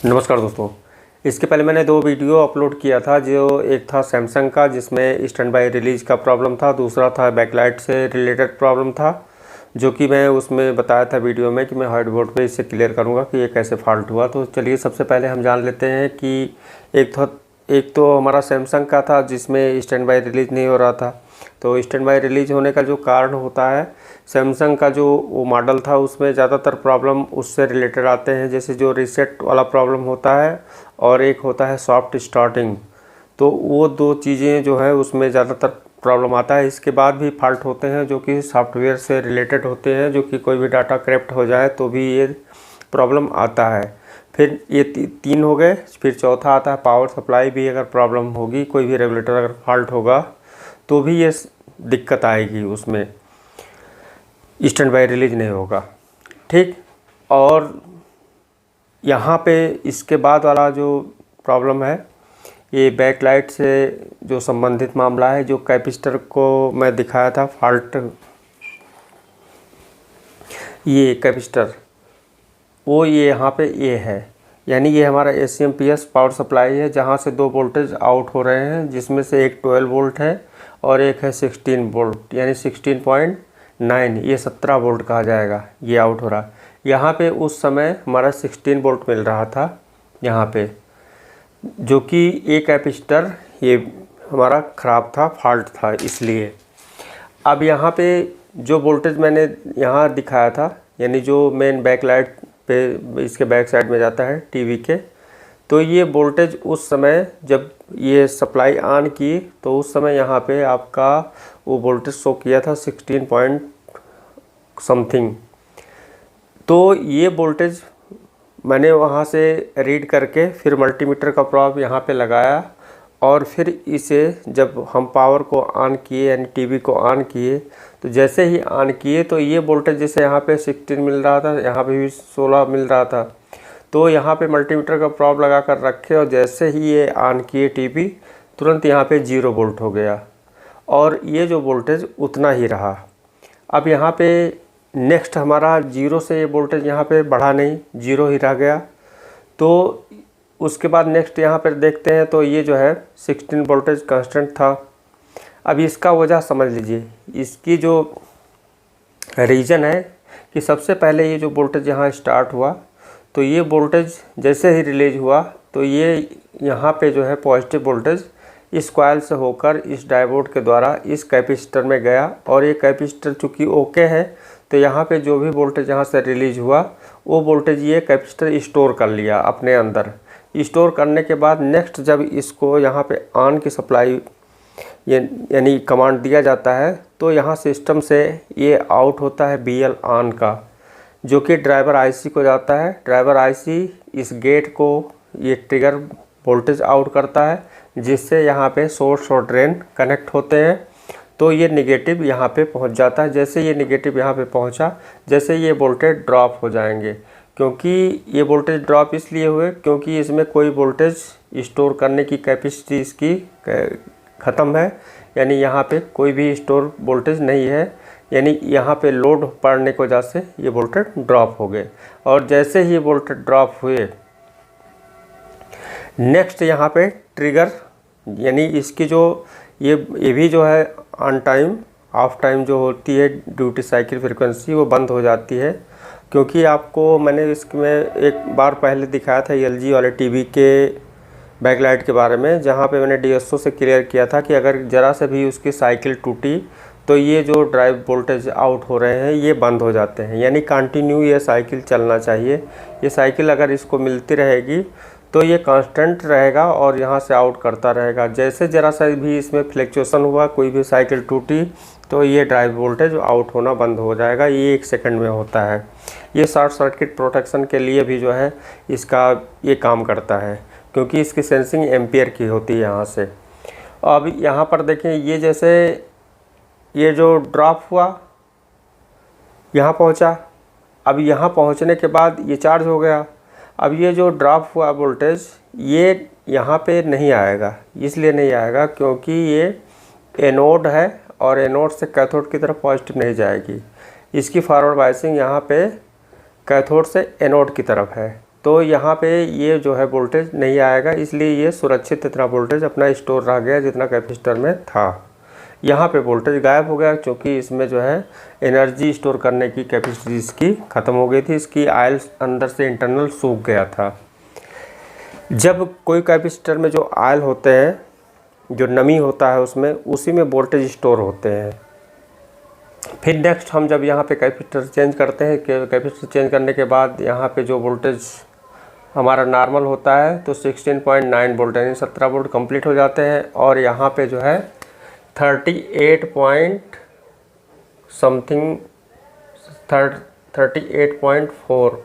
नमस्कार दोस्तों। इसके पहले मैंने दो वीडियो अपलोड किया था। जो एक था सैमसंग का जिसमें स्टैंड बाय रिलीज़ का प्रॉब्लम था, दूसरा था बैकलाइट से रिलेटेड प्रॉब्लम था, जो कि मैं उसमें बताया था वीडियो में कि मैं व्हाइट बोर्ड पे इससे क्लियर करूंगा कि ये कैसे फॉल्ट हुआ। तो चलिए सबसे पहले हम जान लेते हैं कि एक तो हमारा सैमसंग का था जिसमें स्टैंड बाय रिलीज़ नहीं हो रहा था। तो स्टैंड बाय रिलीज़ होने का जो कारण होता है, सैमसंग का जो वो मॉडल था उसमें ज़्यादातर प्रॉब्लम उससे रिलेटेड आते हैं, जैसे जो रीसेट वाला प्रॉब्लम होता है और एक होता है सॉफ्ट स्टार्टिंग। तो वो दो चीज़ें जो है उसमें ज़्यादातर प्रॉब्लम आता है। इसके बाद भी फॉल्ट होते हैं जो कि सॉफ्टवेयर से रिलेटेड होते हैं, जो कि कोई भी डाटा करप्ट हो जाए तो भी ये प्रॉब्लम आता है। फिर ये तीन हो गए। फिर चौथा आता है पावर सप्लाई भी अगर प्रॉब्लम होगी, कोई भी रेगुलेटर अगर फॉल्ट होगा तो भी ये दिक्कत आएगी, उसमें स्टैंड बाय रिलीज नहीं होगा। ठीक। और यहाँ पे इसके बाद वाला जो प्रॉब्लम है ये बैकलाइट से जो संबंधित मामला है, जो कैपेसिटर को मैं दिखाया था फॉल्ट, ये कैपेसिटर वो ये यहाँ पे ये है, यानी ये हमारा ACMPS पावर सप्लाई है जहाँ से दो वोल्टेज आउट हो रहे हैं, जिसमें से एक 12 वोल्ट है और एक है 16 वोल्ट, यानी 16.9, ये 17 वोल्ट कहा जाएगा। ये आउट हो रहा, यहाँ पे उस समय हमारा 16 वोल्ट मिल रहा था यहाँ पे, जो कि एक कैपेसिटर ये हमारा ख़राब था, फॉल्ट था इसलिए। अब यहाँ पे जो वोल्टेज मैंने यहाँ दिखाया था, यानी जो मेन बैकलाइट पे इसके बैक साइड में जाता है टीवी के, तो ये वोल्टेज उस समय जब ये सप्लाई ऑन की तो उस समय यहाँ पे आपका वो वोल्टेज शो किया था 16 पॉइंट समथिंग। तो ये वोल्टेज मैंने वहाँ से रीड करके फिर मल्टीमीटर का प्रॉब यहाँ पे लगाया और फिर इसे जब हम पावर को ऑन किए, यानी टीवी को ऑन किए, तो जैसे ही ऑन किए तो ये वोल्टेज जैसे यहाँ पे 16 मिल रहा था, यहाँ पे भी 16 मिल रहा था। तो यहाँ पे मल्टीमीटर का प्रॉब लगा कर रखे और जैसे ही ये ऑन किए टीवी, तुरंत यहाँ पे 0 वोल्ट हो गया और ये जो वोल्टेज उतना ही रहा। अब यहाँ पे नेक्स्ट हमारा 0 से ये वोल्टेज यहाँ पे बढ़ा नहीं, 0 ही रह गया। तो उसके बाद नेक्स्ट यहाँ पर देखते हैं तो ये जो है 16 वोल्टेज कांस्टेंट था। अब इसका वजह समझ लीजिए, इसकी जो रीज़न है कि सबसे पहले ये जो वोल्टेज यहाँ स्टार्ट हुआ तो ये वोल्टेज जैसे ही रिलीज हुआ तो ये यहाँ पे जो है पॉजिटिव वोल्टेज इस कॉइल से होकर इस डायोड के द्वारा इस कैपेसिटर में गया और ये कैपेसिटर चूँकि ओके है तो यहाँ पे जो भी वोल्टेज यहाँ से रिलीज हुआ वो वोल्टेज ये कैपेसिटर स्टोर कर लिया अपने अंदर। स्टोर करने के बाद नेक्स्ट जब इसको यहाँ पे ऑन की सप्लाई यानी कमांड दिया जाता है तो यहाँ सिस्टम से ये आउट होता है BL ऑन का, जो कि ड्राइवर IC को जाता है। ड्राइवर IC इस गेट को ये ट्रिगर वोल्टेज आउट करता है, जिससे यहाँ पे सोर्स और ड्रेन कनेक्ट होते हैं। तो ये नेगेटिव यहाँ पे पहुँच जाता है। जैसे ये नेगेटिव यहाँ पे पहुँचा, जैसे ये वोल्टेज ड्रॉप हो जाएंगे, क्योंकि ये वोल्टेज ड्रॉप इसलिए हुए क्योंकि इसमें कोई वोल्टेज स्टोर करने की कैपेसिटी इसकी ख़त्म है, यानी यहाँ पे कोई भी स्टोर वोल्टेज नहीं है, यानी यहाँ पे लोड पड़ने की वजह से ये वोल्टेज ड्रॉप हो गए। और जैसे ही वोल्टेज ड्रॉप हुए, नेक्स्ट यहाँ पे ट्रिगर, यानी इसकी जो ये भी जो है ऑन टाइम ऑफ टाइम जो होती है ड्यूटी साइकिल फ्रीक्वेंसी, वो बंद हो जाती है। क्योंकि आपको मैंने इसमें एक बार पहले दिखाया था LG वाले टीवी के बैकलाइट के बारे में, जहाँ पे मैंने DSO से क्लियर किया था कि अगर ज़रा से भी उसकी साइकिल टूटी तो ये जो ड्राइव वोल्टेज आउट हो रहे हैं ये बंद हो जाते हैं, यानी कंटिन्यू ये साइकिल चलना चाहिए। ये साइकिल अगर इसको मिलती रहेगी तो ये कांस्टेंट रहेगा और यहाँ से आउट करता रहेगा। जैसे ज़रा सा भी इसमें फ्लक्चुएशन हुआ, कोई भी साइकिल टूटी, तो ये ड्राइव वोल्टेज आउट होना बंद हो जाएगा। ये 1 सेकंड में होता है। ये शॉर्ट सर्किट प्रोटेक्शन के लिए भी जो है इसका ये काम करता है, क्योंकि इसकी सेंसिंग एम्पियर की होती है यहाँ से। अब यहाँ पर देखें, ये जैसे ये जो ड्रॉप हुआ यहाँ पहुँचा, अब यहाँ पहुँचने के बाद ये चार्ज हो गया। अब ये जो ड्रॉप हुआ वोल्टेज ये यहाँ पे नहीं आएगा, इसलिए नहीं आएगा क्योंकि ये एनोड है और एनोड से कैथोड की तरफ पॉजिटिव नहीं जाएगी। इसकी फॉरवर्ड बायसिंग यहाँ पे कैथोड से एनोड की तरफ है, तो यहाँ पे ये जो है वोल्टेज नहीं आएगा, इसलिए ये सुरक्षित इतना वोल्टेज अपना स्टोर रह गया जितना कैपेसिटर में था। यहाँ पे वोल्टेज गायब हो गया क्योंकि इसमें जो है एनर्जी स्टोर करने की कैपेसिटी इसकी ख़त्म हो गई थी, इसकी आयल अंदर से इंटरनल सूख गया था। जब कोई कैपेसिटर में जो आयल होते हैं, जो नमी होता है उसमें, उसी में वोल्टेज स्टोर होते हैं। फिर नेक्स्ट हम जब यहाँ पे कैपेसिटर चेंज करते हैं, कैपेसिटर चेंज करने के बाद यहाँ पे जो वोल्टेज हमारा नॉर्मल होता है तो 16.9 वोल्ट यानी 17 वोल्ट कंप्लीट हो जाते हैं। और यहाँ पे जो है 38.4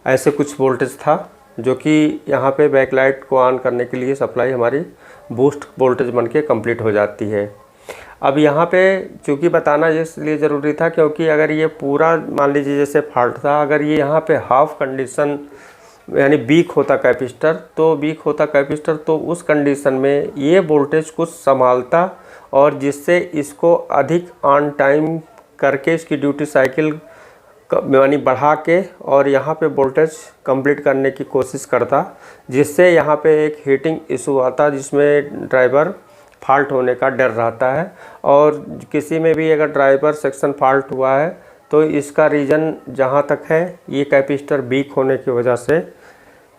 ऐसे कुछ वोल्टेज था, जो कि यहाँ पे बैकलाइट को ऑन करने के लिए सप्लाई हमारी बूस्ट वोल्टेज बन के कम्प्लीट हो जाती है। अब यहाँ पे चूँकि बताना इसलिए ज़रूरी था क्योंकि अगर ये पूरा मान लीजिए जैसे फॉल्ट था, अगर ये यहाँ पे हाफ कंडीशन यानी वीक होता कैपेसिटर तो उस कंडीशन में ये वोल्टेज कुछ संभालता और जिससे इसको अधिक ऑन टाइम करके इसकी ड्यूटी साइकिल यानी बढ़ा के और यहाँ पे वोल्टेज कंप्लीट करने की कोशिश करता, जिससे यहाँ पे एक हीटिंग इशू आता जिसमें ड्राइवर फॉल्ट होने का डर रहता है। और किसी में भी अगर ड्राइवर सेक्शन फॉल्ट हुआ है तो इसका रीज़न जहाँ तक है ये कैपेसिटर वीक होने की वजह से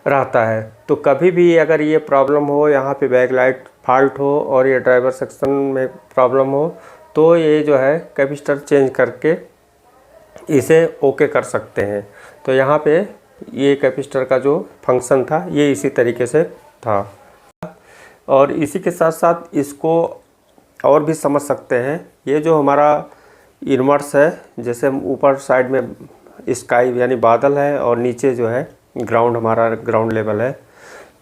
रहता है। तो कभी भी अगर ये प्रॉब्लम हो, यहाँ पे बैकलाइट फॉल्ट हो और ये ड्राइवर सेक्शन में प्रॉब्लम हो, तो ये जो है कैपेसिटर चेंज करके इसे ओके कर सकते हैं। तो यहाँ पे ये कैपेसिटर का जो फंक्शन था ये इसी तरीके से था। और इसी के साथ साथ इसको और भी समझ सकते हैं। ये जो हमारा इन्वर्स है, जैसे ऊपर साइड में स्काई यानी बादल है और नीचे जो है ग्राउंड, हमारा ग्राउंड लेवल है,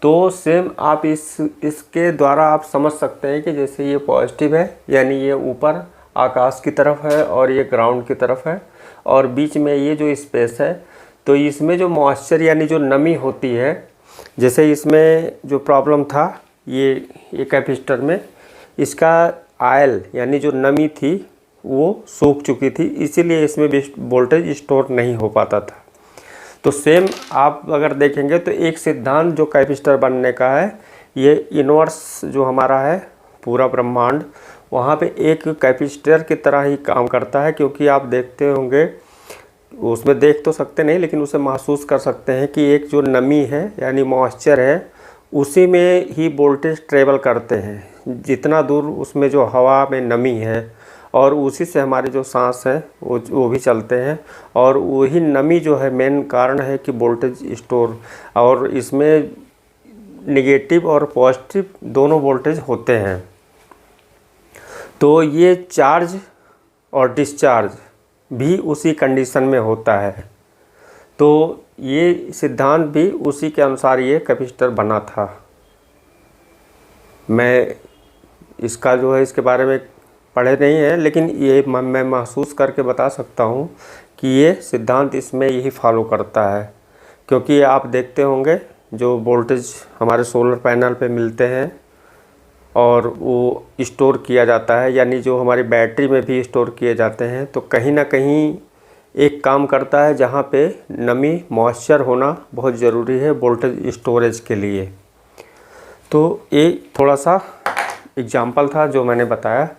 तो सेम आप इसके द्वारा आप समझ सकते हैं कि जैसे ये पॉजिटिव है यानी ये ऊपर आकाश की तरफ है और ये ग्राउंड की तरफ है और बीच में ये जो स्पेस है, तो इसमें जो मॉइस्चर यानी जो नमी होती है, जैसे इसमें जो प्रॉब्लम था ये कैपेसिटर में, इसका आयल यानी जो नमी थी वो सूख चुकी थी, इसीलिए इसमें वोल्टेज स्टोर नहीं हो पाता था। तो सेम आप अगर देखेंगे तो एक सिद्धांत जो कैपेसिटर बनने का है, ये यूनिवर्स जो हमारा है पूरा ब्रह्मांड, वहाँ पे एक कैपेसिटर की तरह ही काम करता है। क्योंकि आप देखते होंगे, उसमें देख तो सकते नहीं लेकिन उसे महसूस कर सकते हैं कि एक जो नमी है यानी मॉइस्चर है, उसी में ही वोल्टेज ट्रेवल करते हैं जितना दूर उसमें जो हवा में नमी है, और उसी से हमारे जो सांस है वो भी चलते हैं। और वही नमी जो है मेन कारण है कि वोल्टेज स्टोर, और इसमें नेगेटिव और पॉजिटिव दोनों वोल्टेज होते हैं। तो ये चार्ज और डिस्चार्ज भी उसी कंडीशन में होता है। तो ये सिद्धांत भी उसी के अनुसार ये कैपेसिटर बना था। मैं इसका जो है इसके बारे में पढ़े नहीं है, लेकिन ये मैं महसूस करके बता सकता हूँ कि ये सिद्धांत इसमें यही फॉलो करता है। क्योंकि आप देखते होंगे जो वोल्टेज हमारे सोलर पैनल पे मिलते हैं और वो स्टोर किया जाता है, यानी जो हमारी बैटरी में भी स्टोर किए जाते हैं, तो कहीं ना कहीं एक काम करता है जहाँ पे नमी मॉइस्चर होना बहुत ज़रूरी है वोल्टेज स्टोरेज के लिए। तो ये थोड़ा सा एग्जाम्पल था जो मैंने बताया।